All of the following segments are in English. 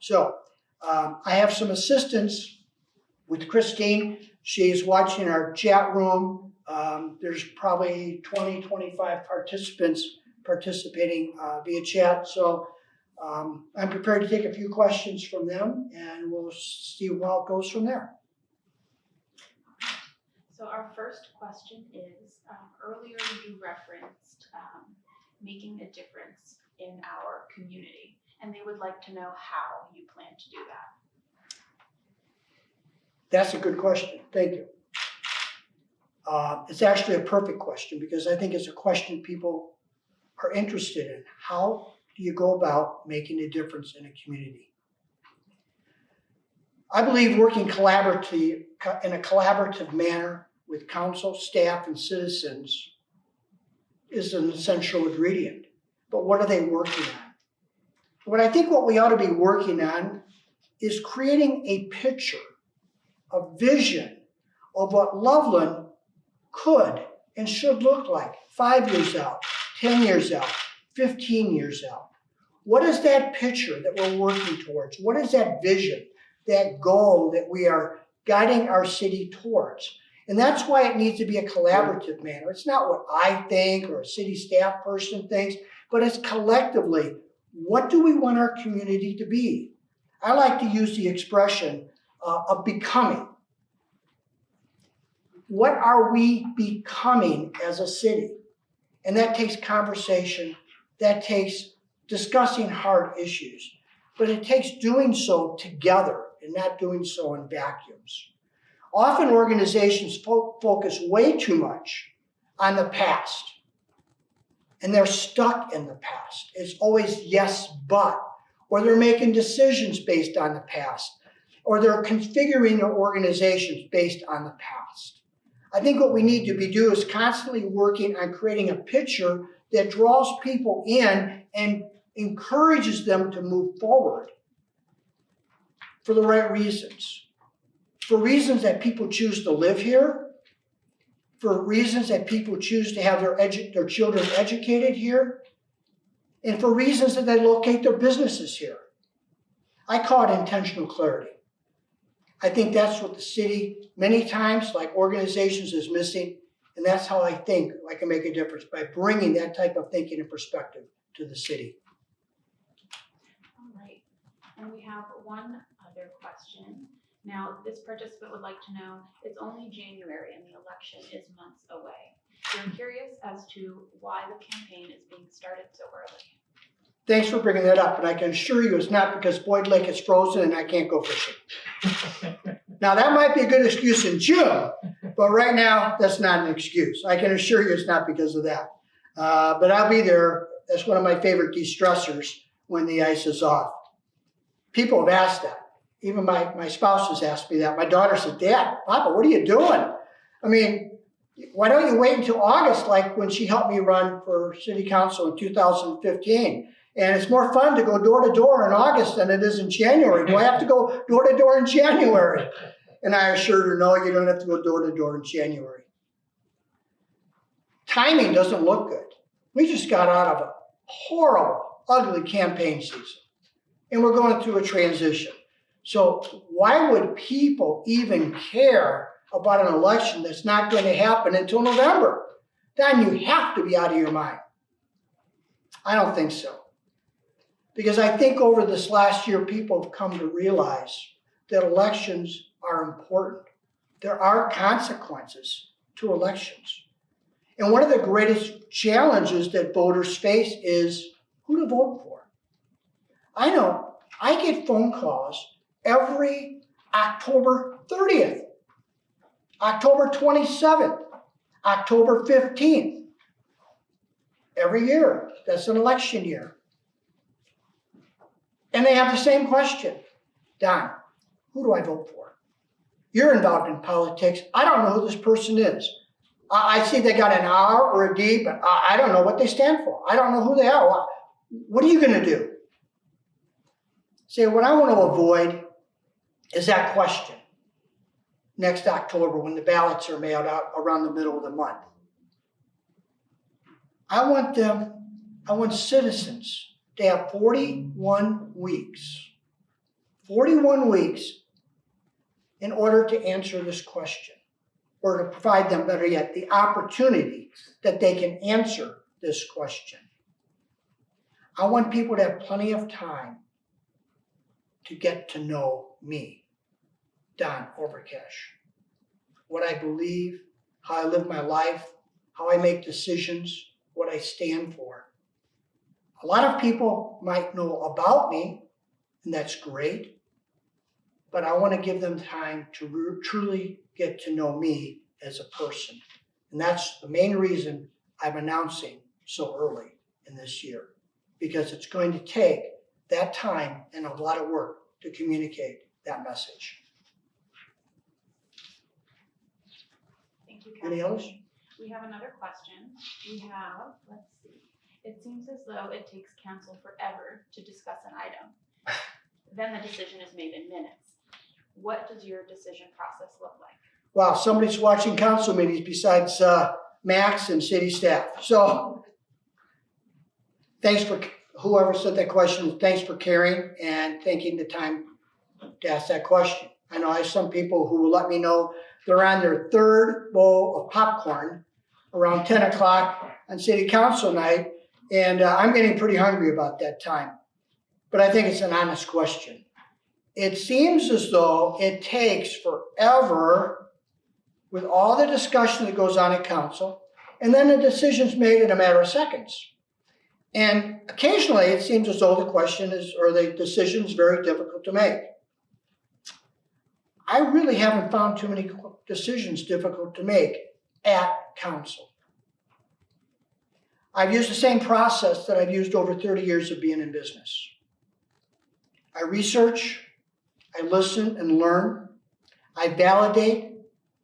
So I have some assistance with Christine. She's watching our chat room. There's probably 20, 25 participants participating via chat. So I'm prepared to take a few questions from them, and we'll see how it goes from there. So our first question is, earlier you referenced making a difference in our community, and they would like to know how you plan to do that. That's a good question. Thank you. It's actually a perfect question because I think it's a question people are interested in. How do you go about making a difference in a community? I believe working in a collaborative manner with council, staff, and citizens is an essential ingredient. But what are they working on? What we ought to be working on is creating a picture, a vision of what Loveland could and should look like 5 years out, 10 years out, 15 years out. What is that picture that we're working towards? What is that vision, that goal that we are guiding our city towards? And that's why it needs to be a collaborative manner. It's not what I think or a city staff person thinks, but it's collectively, what do we want our community to be? I like to use the expression of becoming. What are we becoming as a city? And that takes conversation, that takes discussing hard issues, but it takes doing so together and not doing so in vacuums. Often organizations focus way too much on the past, and they're stuck in the past. It's always yes, but, or they're making decisions based on the past, or they're configuring their organizations based on the past. I think what we need to do is constantly working on creating a picture that draws people in and encourages them to move forward for the right reasons. For reasons that people choose to live here, for reasons that people choose to have their children educated here, and for reasons that they locate their businesses here. I call it intentional clarity. I think that's what the city, many times, like organizations, is missing, and that's how I think I can make a difference, by bringing that type of thinking and perspective to the city. All right, and we have one other question. Now, this participant would like to know, it's only January and the election is months away. They're curious as to why the campaign is being started so early. Thanks for bringing that up, and I can assure you it's not because Boyd Lake is frozen and I can't go fishing. Now, that might be a good excuse in June, but right now, that's not an excuse. I can assure you it's not because of that. But I'll be there. That's one of my favorite de-stressors when the ice is off. People have asked that. Even my spouse has asked me that. My daughter said, Dad, Papa, what are you doing? I mean, why don't you wait until August, like when she helped me run for city council in 2015? And it's more fun to go door to door in August than it is in January. Do I have to go door to door in January? And I assured her, no, you don't have to go door to door in January. Timing doesn't look good. We just got out of a horrible, ugly campaign season. And we're going through a transition. So why would people even care about an election that's not going to happen until November? Then you have to be out of your mind. I don't think so. Because I think over this last year, people have come to realize that elections are important. There are consequences to elections. And one of the greatest challenges that voters face is who to vote for. I know I get phone calls every October 30th, October 27th, October 15th. Every year, that's an election year. And they have the same question. Don, who do I vote for? You're involved in politics. I don't know who this person is. I see they got an R or a D, but I don't know what they stand for. I don't know who they are. What are you going to do? See, what I want to avoid is that question next October when the ballots are mailed out around the middle of the month. I want citizens to have 41 weeks 41 weeks in order to answer this question, or to provide them, better yet, the opportunity that they can answer this question. I want people to have plenty of time to get to know me, Don Overcash. What I believe, how I live my life, how I make decisions, what I stand for. A lot of people might know about me, and that's great, but I want to give them time to truly get to know me as a person. And that's the main reason I'm announcing so early in this year, because it's going to take that time and a lot of work to communicate that message. Thank you, Any Councilman. others? We have another question. We have, let's see. It seems as though it takes council forever to discuss an item. Then the decision is made in minutes. What does your decision process look like? Wow, somebody's watching council meetings besides Max and city staff. So thanks for whoever said that question. Thanks for caring and taking the time to ask that question. I know I have some people who will let me know they're on their third bowl of popcorn around 10 o'clock on city council night, and I'm getting pretty hungry about that time. But I think it's an honest question. It seems as though it takes forever with all the discussion that goes on at council, and then the decision's made in a matter of seconds. And occasionally it seems as though the question is, or the decision is very difficult to make. I really haven't found too many decisions difficult to make at council. I've used the same process that I've used over 30 years of being in business. I research, I listen and learn, I validate,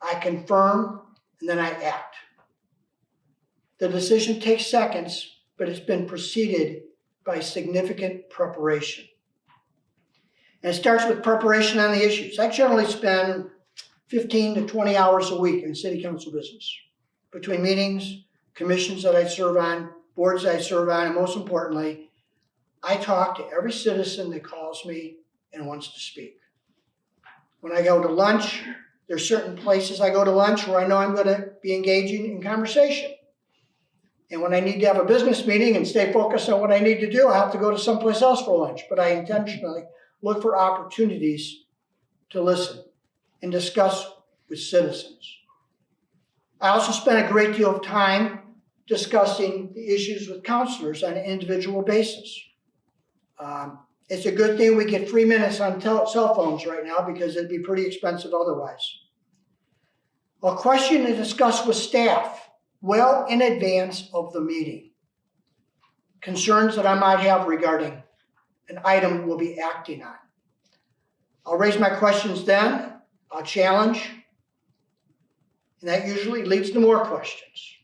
I confirm, and then I act. The decision takes seconds, but it's been preceded by significant preparation. And it starts with preparation on the issues. I generally spend 15 to 20 hours a week in city council business, between meetings, commissions that I serve on, boards I serve on, and most importantly, I talk to every citizen that calls me and wants to speak. When I go to lunch, there's certain places I go to lunch where I know I'm going to be engaging in conversation. And when I need to have a business meeting and stay focused on what I need to do, I have to go to someplace else for lunch. But I intentionally look for opportunities to listen and discuss with citizens. I also spend a great deal of time discussing the issues with councilors on an individual basis. It's a good thing we get 3 minutes on cell phones right now, because it'd be pretty expensive otherwise. A question to discuss with staff well in advance of the meeting. Concerns that I might have regarding an item we'll be acting on. I'll raise my questions then, I'll challenge, and that usually leads to more questions,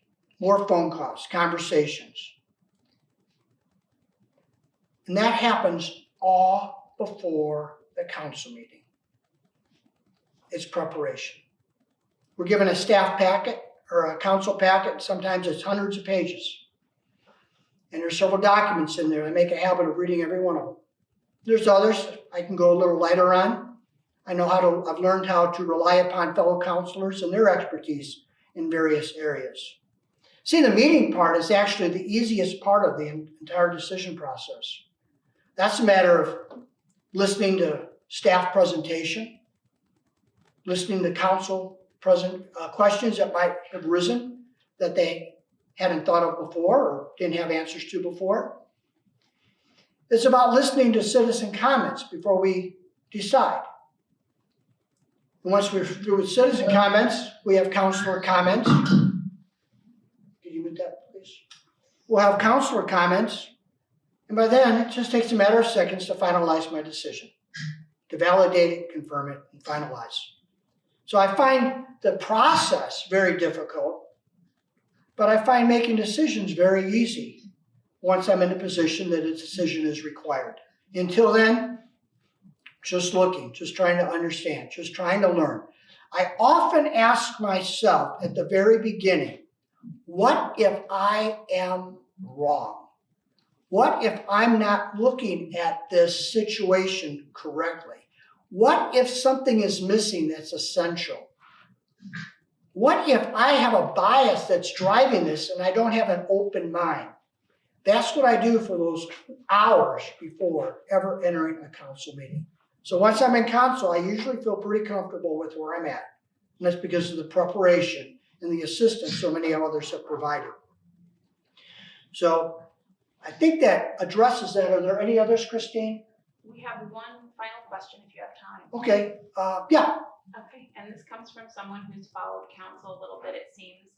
more phone calls, conversations. And that happens all before the council meeting. It's preparation. We're given a staff packet or a council packet, sometimes it's hundreds of pages. And there's several documents in there. I make a habit of reading every one of them. There's others I can go a little lighter on. I've learned how to rely upon fellow councilors and their expertise in various areas. See, the meeting part is actually the easiest part of the entire decision process. That's a matter of listening to staff presentation, listening to council questions that might have risen that they hadn't thought of before or didn't have answers to before. It's about listening to citizen comments before we decide. And once we're through with citizen comments, we have councilor comments. Can you mute that, please? We'll have councilor comments, and by then, it just takes a matter of seconds to finalize my decision, to validate it, confirm it, and finalize. So I find the process very difficult, but I find making decisions very easy once I'm in a position that a decision is required. Until then, just looking, just trying to understand, just trying to learn. I often ask myself at the very beginning, what if I am wrong? What if I'm not looking at this situation correctly? What if something is missing that's essential? What if I have a bias that's driving this and I don't have an open mind? That's what I do for those hours before ever entering a council meeting. So once I'm in council, I usually feel pretty comfortable with where I'm at. And that's because of the preparation and the assistance so many others have provided. So I think that addresses that. Are there any others, Christine? We have one final question if you have time. Okay, yeah. Okay, and this comes from someone who's followed council a little bit, it seems.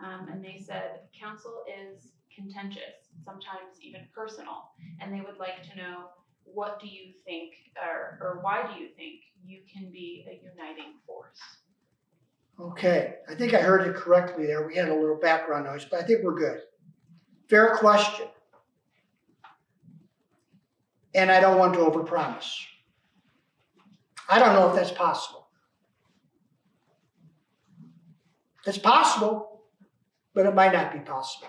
And they said, council is contentious, sometimes even personal, and they would like to know, what do you think, or why do you think you can be a uniting force? Okay, I think I heard it correctly there. We had a little background noise, but I think we're good. Fair question. And I don't want to overpromise. I don't know if that's possible. It's possible, but it might not be possible.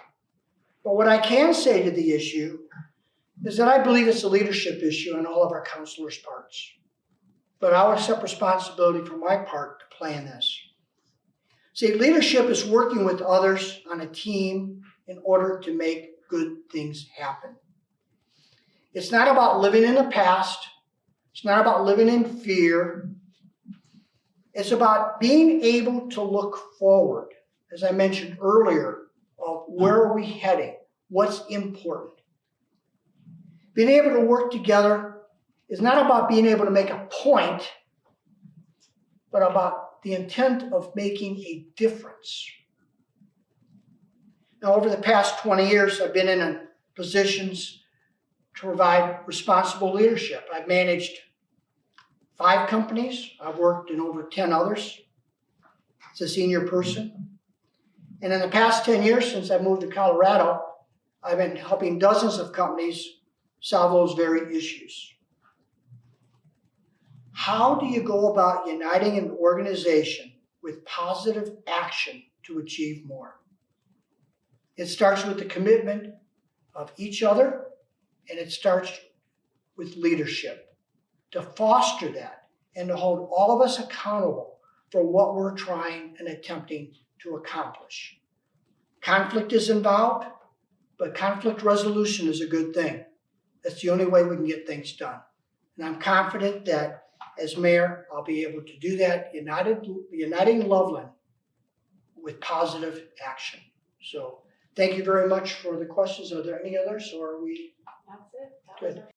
But what I can say to the issue is that I believe it's a leadership issue on all of our councilors' parts. But I will accept responsibility for my part to play in this. See, leadership is working with others on a team in order to make good things happen. It's not about living in the past. It's not about living in fear. It's about being able to look forward, as I mentioned earlier, of where are we heading, what's important. Being able to work together is not about being able to make a point, but about the intent of making a difference. Now, over the past 20 years, I've been in positions to provide responsible leadership. I've managed 5 companies. I've worked in over 10 others as a senior person. And in the past 10 years, since I moved to Colorado, I've been helping dozens of companies solve those very issues. How do you go about uniting an organization with positive action to achieve more? It starts with the commitment of each other, and it starts with leadership to foster that and to hold all of us accountable for what we're trying and attempting to accomplish. Conflict is involved, but conflict resolution is a good thing. That's the only way we can get things done. And I'm confident that as mayor, I'll be able to do that, uniting Loveland with positive action. So thank you very much for the questions. Are there any others, or are we? That's it. That Good. was our